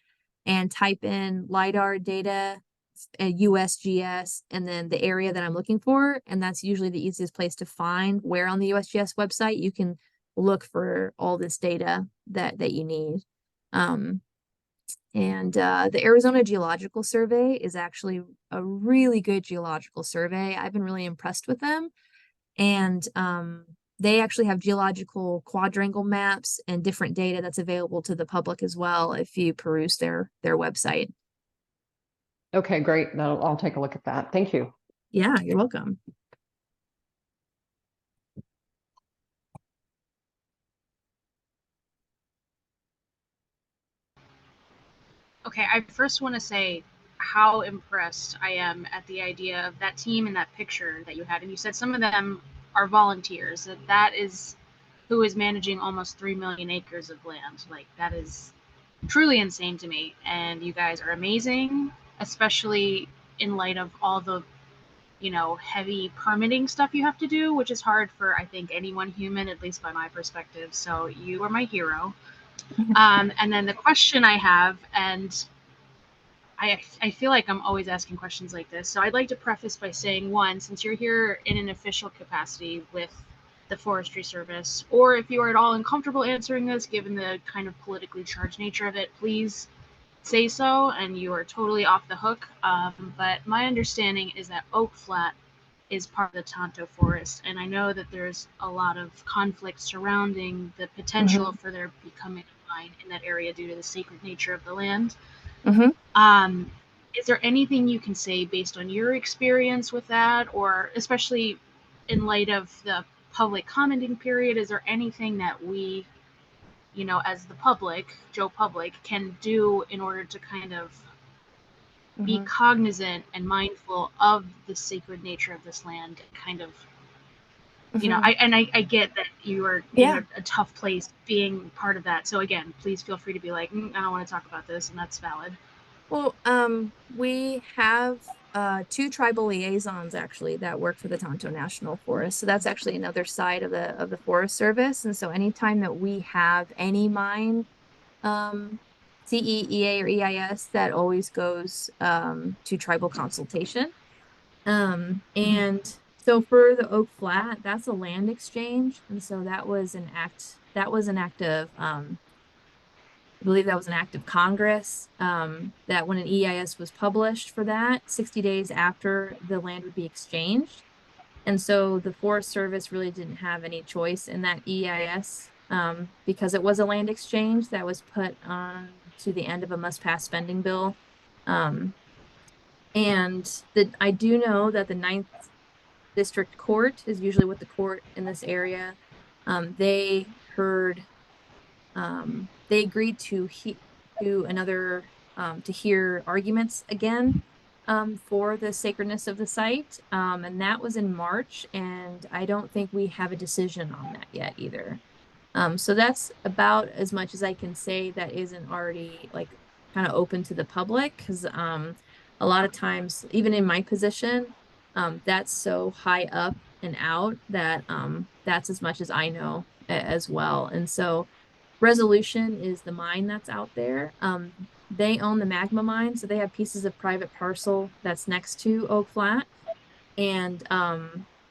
and type in LiDAR data, USGS, and then the area that I'm looking for. And that's usually the easiest place to find where on the USGS website you can look for all this data that you need. And the Arizona Geological Survey is actually a really good geological survey. I've been really impressed with them. And they actually have geological quadrangle maps and different data that's available to the public as well if you peruse their website. okay, great. I'll take a look at that. Thank you. Yeah, you're welcome. Okay, I first want to say how impressed I am at the idea of that team and that picture that you had. And you said some of them are volunteers. That is who is managing almost 3 million acres of land. Like, that is truly insane to me. And you guys are amazing, especially in light of all the, heavy permitting stuff you have to do, which is hard for, I think, anyone human, at least by my perspective. So you are my hero. And then the question I have, and I feel like I'm always asking questions like this. So I'd like to preface by saying, one, since you're here in an official capacity with the Forestry Service, or if you are at all uncomfortable answering this, given the kind of politically charged nature of it, please say so, and you are totally off the hook. But my understanding is that Oak Flat is part of the Tonto Forest, and I know that there's a lot of conflict surrounding the potential for there becoming a mine in that area due to the sacred nature of the land. Is there anything you can say based on your experience with that, or especially in light of the public commenting period? Is there anything that we, as the public, Joe Public, can do in order to kind of be cognizant and mindful of the sacred nature of this land, and kind of, I get that you are in a tough place being part of that. So again, please feel free to be like, I don't want to talk about this, and that's valid. Well, we have 2 tribal liaisons actually that work for the Tonto National Forest. So that's actually another side of the Forest Service. And so anytime that we have any mine, CE, EA, or EIS, that always goes to tribal consultation. And so for the Oak Flat, that's a land exchange. And so that was an act of I believe that was an act of Congress, that when an EIS was published for that, 60 days after the land would be exchanged. And so the Forest Service really didn't have any choice in that EIS, because it was a land exchange that was put on to the end of a must-pass spending bill. And I do know that the 9th District Court is usually what the court in this area, they heard, they agreed to hear arguments again. for the sacredness of the site. And that was in March, and I don't think we have a decision on that yet either. So that's about as much as I can say that isn't already like kind of open to the public, because a lot of times, even in my position, that's so high up and out that that's as much as I know as well. And so Resolution is the mine that's out there. They own the magma mine, so they have pieces of private parcel that's next to Oak Flat. And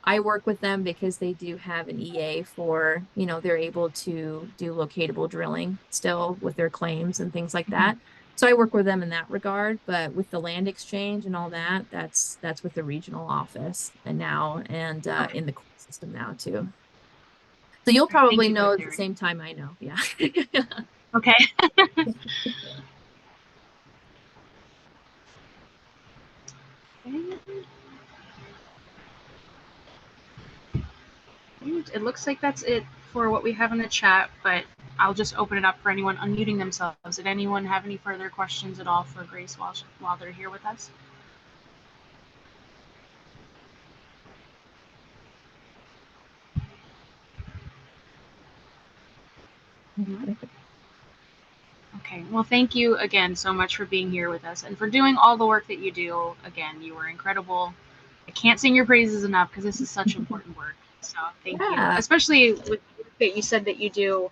I work with them because they do have an EA for, they're able to do locatable drilling still with their claims and things like that. So I work with them in that regard, but with the land exchange and all that, that's with the regional office and now and in the court system now too. So you'll Thank probably you for know at the sharing. same time I know. Yeah. Okay. It looks like that's it for what we have in the chat, but I'll just open it up for anyone unmuting themselves. Did anyone have any further questions at all for Grace while they're here with us? Okay, well, thank you again so much for being here with us and for doing all the work that you do. Again, you were incredible. I can't sing your praises enough because this is such important work. So thank you, Yeah. especially with that you said that you do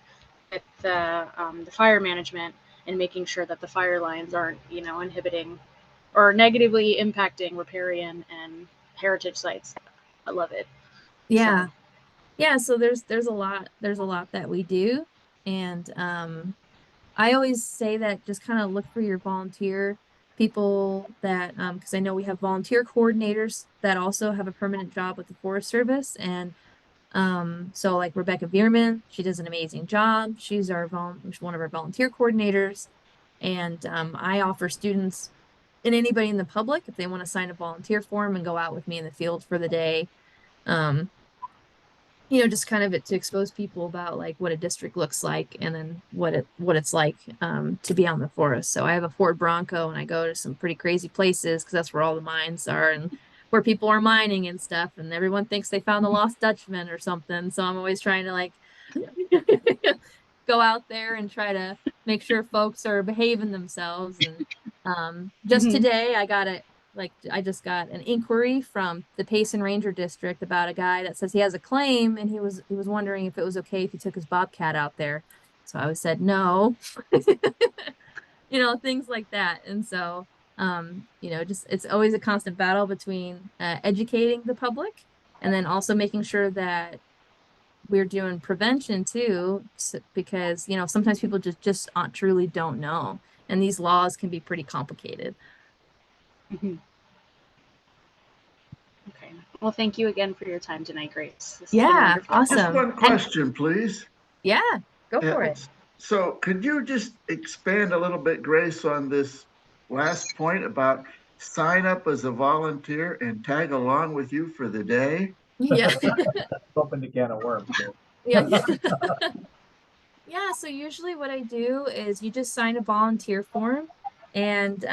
with the fire management and making sure that the fire lines aren't, inhibiting or negatively impacting riparian and heritage sites. I love it. Yeah. So. Yeah, so there's a lot that we do. And I always say that just kind of look for your volunteer people that because I know we have volunteer coordinators that also have a permanent job with the Forest Service. And so like Rebecca Veerman, she does an amazing job. She's one of our volunteer coordinators. And I offer students and anybody in the public, if they want to sign a volunteer form and go out with me in the field for the day, um, just kind of to expose people about like what a district looks like and then what it's like to be out in the forest. So I have a Ford Bronco and I go to some pretty crazy places because that's where all the mines are and where people are mining and stuff, and everyone thinks they found the lost Dutchman or something. So I'm always trying to like go out there and try to make sure folks are behaving themselves. And just today I just got an inquiry from the Payson Ranger District about a guy that says he has a claim and he was wondering if it was okay if he took his bobcat out there. So I said no. Things like that. And so just it's always a constant battle between educating the public and then also making sure that we're doing prevention too, because sometimes people just truly don't know, and these laws can be pretty complicated. Okay. Well, thank you again for your time tonight, Grace. This has been Yeah, wonderful. awesome. Just one question, please. Yeah, go for it. So could you just expand a little bit, Grace, on this last point about sign up as a volunteer and tag along with you for the day? Yeah. Open the can of worms. Yeah. Yeah, so usually what I do is you just sign a volunteer form, and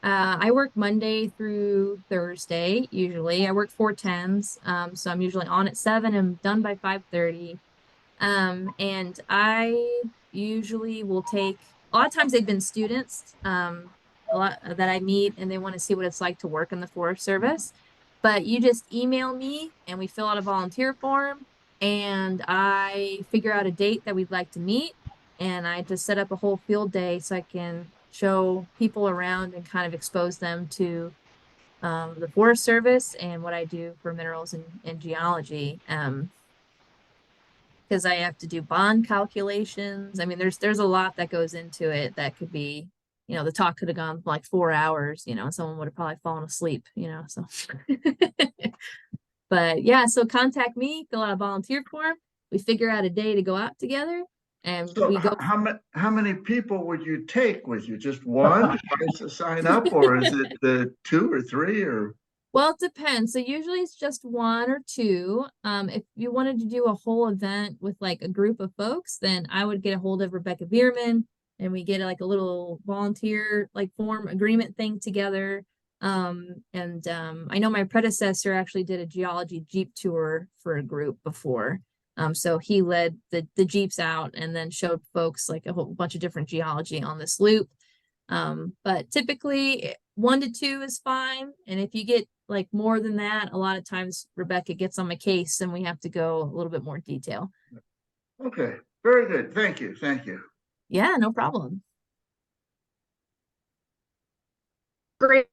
I work Monday through Thursday. Usually I work 4 10s, so I'm usually on at 7 and done by 5:30. And I usually will take, a lot of times they've been students, a lot that I meet, and they want to see what it's like to work in the Forest Service. But you just email me and we fill out a volunteer form, and I figure out a date that we'd like to meet. And I just set up a whole field day so I can show people around and kind of expose them to the Forest Service and what I do for minerals and geology. Because I have to do bond calculations. I mean, there's a lot that goes into it that could be, the talk could have gone for like 4 hours, someone would have probably fallen asleep, so. But yeah, so contact me, fill out a volunteer form. We figure out a day to go out together, and So we go. how many people would you take with you? Just one to sign up, or is it the 2 or 3 or? Well, it depends. So usually it's just 1 or 2. If you wanted to do a whole event with like a group of folks, then I would get a hold of Rebecca Veerman and we get like a little volunteer like form agreement thing together. I know my predecessor actually did a geology Jeep tour for a group before. So he led the Jeeps out and then showed folks like a whole bunch of different geology on this loop. But typically 1 to 2 is fine. And if you get like more than that, a lot of times Rebecca gets on my case and we have to go a little bit more detail. Okay, very good. Thank you. Thank you. Yeah, no problem. Great.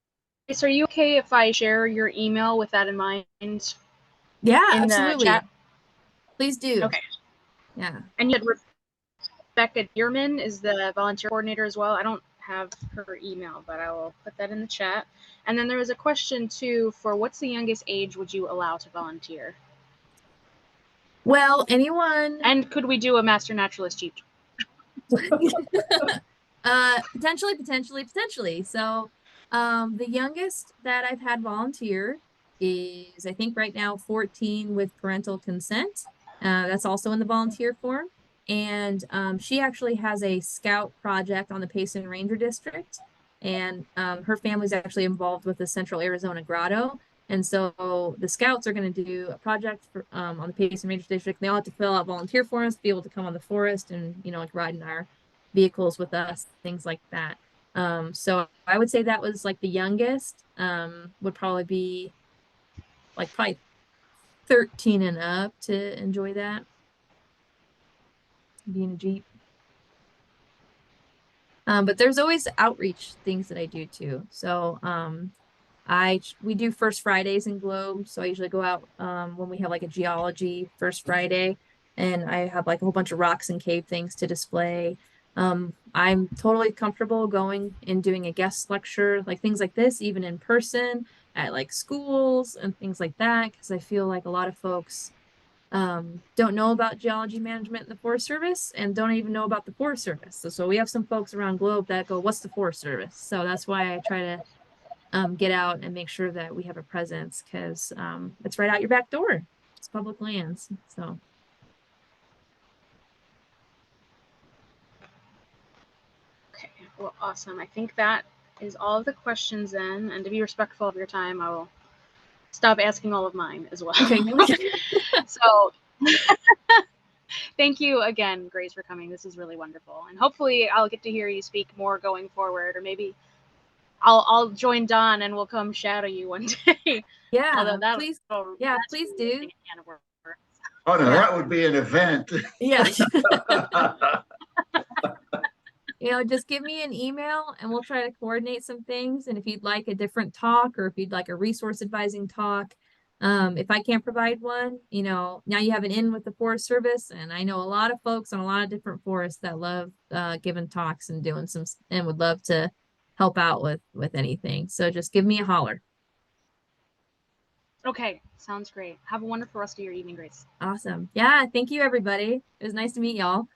So are you okay if I share your email with that in mind Yeah, in absolutely. the chat? Please do. Okay. Yeah. And you had Rebecca Dearman is the volunteer coordinator as well. I don't have her email, but I will put that in the chat. And then there was a question too for what's the youngest age would you allow to volunteer? Well, anyone. And could we do a master naturalist Jeep? Potentially. So, the youngest that I've had volunteer is, I think right now 14 with parental consent. That's also in the volunteer form. And she actually has a scout project on the Payson Ranger District. And her family's actually involved with the Central Arizona Grotto. And so the scouts are going to do a project for, on the Payson Ranger District. They all have to fill out volunteer forms to be able to come on the forest and, like ride in our vehicles with us, things like that. So I would say that was like the youngest, would probably be like probably 13 and up to enjoy that. Being a Jeep. But there's always outreach things that I do too. So we do First Fridays in Globe. So I usually go out when we have like a geology First Friday, and I have like a whole bunch of rocks and cave things to display. I'm totally comfortable going and doing a guest lecture, like things like this, even in person at like schools and things like that, because I feel like a lot of folks don't know about geology management in the Forest Service and don't even know about the Forest Service. So we have some folks around Globe that go, "What's the Forest Service?" So that's why I try to get out and make sure that we have a presence, because it's right out your back door. It's public lands. So Okay, well, awesome. I think that is all of the questions then. And to be respectful of your time, I will stop asking all of mine as well. okay. So thank you again, Grace, for coming. This is really wonderful. And hopefully I'll get to hear you speak more going forward, or maybe I'll join Don and we'll come shadow you one day. Yeah, please. Yeah, please do. Oh no, Yeah. that would be an event. Yeah. Just give me an email and we'll try to coordinate some things. And if you'd like a different talk, or if you'd like a resource advising talk, if I can't provide one, now you have an in with the Forest Service, and I know a lot of folks on a lot of different forests that love giving talks and doing some, and would love to help out with anything. So just give me a holler. Okay, sounds great. Have a wonderful rest of your evening, Grace. Awesome. Yeah, thank you, everybody. It was nice to meet y'all.